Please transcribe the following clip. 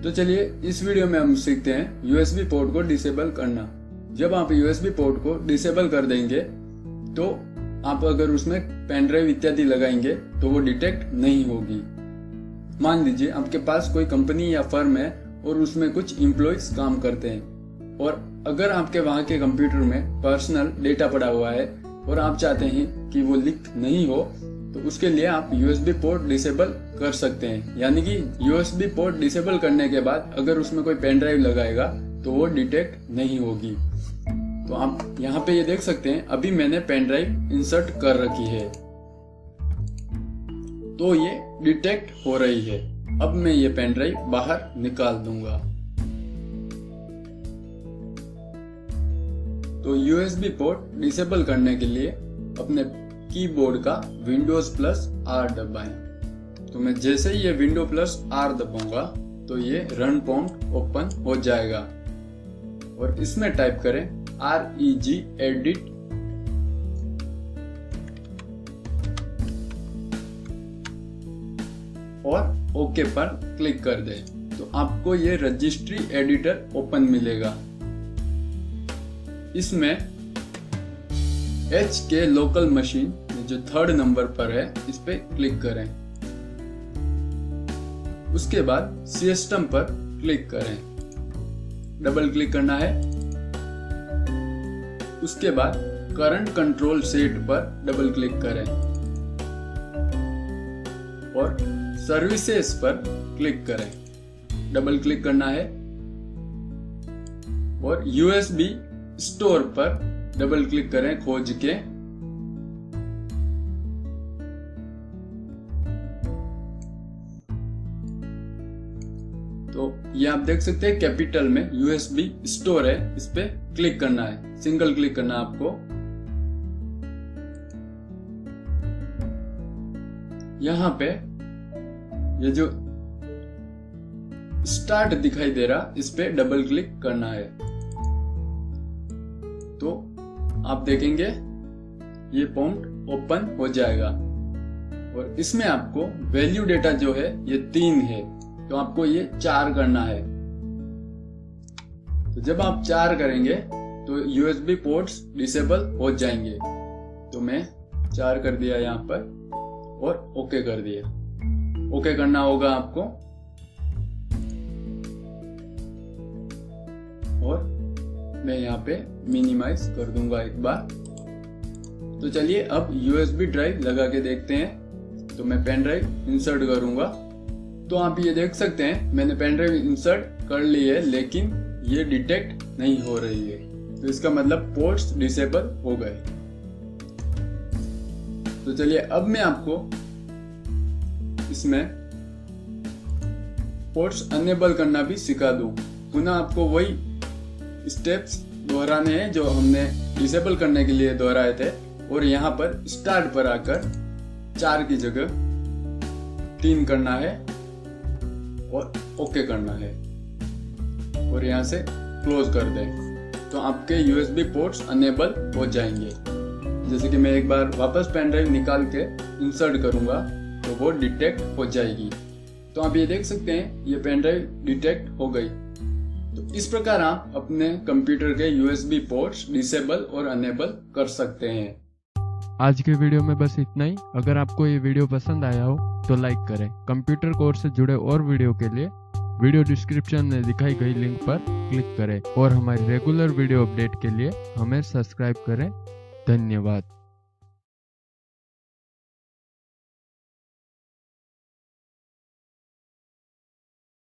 तो चलिए इस वीडियो में हम सीखते हैं यूएसबी पोर्ट को डिसेबल करना। जब आप यूएसबी पोर्ट को डिसेबल कर देंगे तो आप अगर उसमें पेन ड्राइव इत्यादि लगाएंगे तो वो डिटेक्ट नहीं होगी। मान लीजिए आपके पास कोई कंपनी या फर्म है और उसमें कुछ एम्प्लॉइज काम करते हैं और अगर आपके वहां के कंप्यूटर में पर्सनल डेटा पड़ा हुआ है और आप चाहते हैं कि वो लीक नहीं हो तो उसके लिए आप यूएसबी पोर्ट डिसेबल कर सकते हैं। यानी कि यूएसबी पोर्ट डिसेबल करने के बाद अगर उसमें कोई पेन ड्राइव लगाएगा तो वो डिटेक्ट नहीं होगी। तो आप यहाँ पे ये देख सकते हैं अभी मैंने पेन ड्राइव इंसर्ट कर रखी है तो ये डिटेक्ट हो रही है। अब मैं ये पेन ड्राइव बाहर निकाल दूंगा। तो यूएसबी पोर्ट डिसेबल करने के लिए अपने कीबोर्ड का Windows+R दबाएं। तो मैं जैसे ही ये Windows+R दबाऊंगा तो ये रन प्रॉम्प्ट ओपन हो जाएगा और इसमें टाइप करें regedit और ओके पर क्लिक कर दें तो आपको ये रजिस्ट्री एडिटर ओपन मिलेगा। इसमें H के लोकल मशीन जो 3rd नंबर पर है इस पे क्लिक करें। उसके बाद सिस्टम पर क्लिक करें, डबल क्लिक करना है। उसके बाद करंट कंट्रोल सेट पर डबल क्लिक करें और सर्विसेज पर क्लिक करें, डबल क्लिक करना है और यूएसबी स्टोर पर डबल क्लिक करें खोज के। तो ये आप देख सकते हैं कैपिटल में यूएसबी स्टोर है, इस पे क्लिक करना है, सिंगल क्लिक करना है आपको। यहां पे ये जो स्टार्ट दिखाई दे रहा इस पे डबल क्लिक करना है तो आप देखेंगे ये प्रॉम्प्ट ओपन हो जाएगा और इसमें आपको वैल्यू डेटा जो है ये 3 है तो आपको ये 4 करना है। तो जब आप 4 करेंगे तो यूएसबी पोर्ट्स डिसेबल हो जाएंगे। तो मैं 4 कर दिया यहाँ पर और ओके कर दिया। ओके करना होगा आपको और मैं यहाँ पे मिनिमाइज कर दूंगा एक बार। तो चलिए अब यूएसबी ड्राइव लगा के देखते हैं। तो मैं पेन ड्राइव इंसर्ट करूंगा तो आप ये देख सकते हैं मैंने पेन ड्राइव इंसर्ट कर ली है लेकिन ये डिटेक्ट नहीं हो रही है। तो इसका मतलब पोर्ट्स डिसेबल हो गए। तो चलिए अब मैं आपको इसमें पोर्ट्स अनेबल करना भी सिखा दूं। पुनः आपको वही स्टेप्स दोहराने हैं जो हमने डिसेबल करने के लिए दोहराए थे और यहाँ पर स्टार्ट पर आकर 4 की जगह 3 करना है और ओके करना है और यहाँ से क्लोज कर दें तो आपके यूएसबी पोर्ट्स अनेबल हो जाएंगे। जैसे कि मैं एक बार वापस पेन ड्राइव निकाल के इंसर्ट करूंगा तो वो डिटेक्ट हो जाएगी। तो आप ये देख सकते हैं ये पेन ड्राइव डिटेक्ट हो गई। तो इस प्रकार आप अपने कंप्यूटर के यूएसबी पोर्ट्स डिसेबल और अनेबल कर सकते हैं। आज के वीडियो में बस इतना ही। अगर आपको ये वीडियो पसंद आया हो तो लाइक करें। कंप्यूटर कोर्स से जुड़े और वीडियो के लिए वीडियो डिस्क्रिप्शन में दिखाई गई लिंक पर क्लिक करें और हमारी रेगुलर वीडियो अपडेट के लिए हमें सब्सक्राइब करें। धन्यवाद।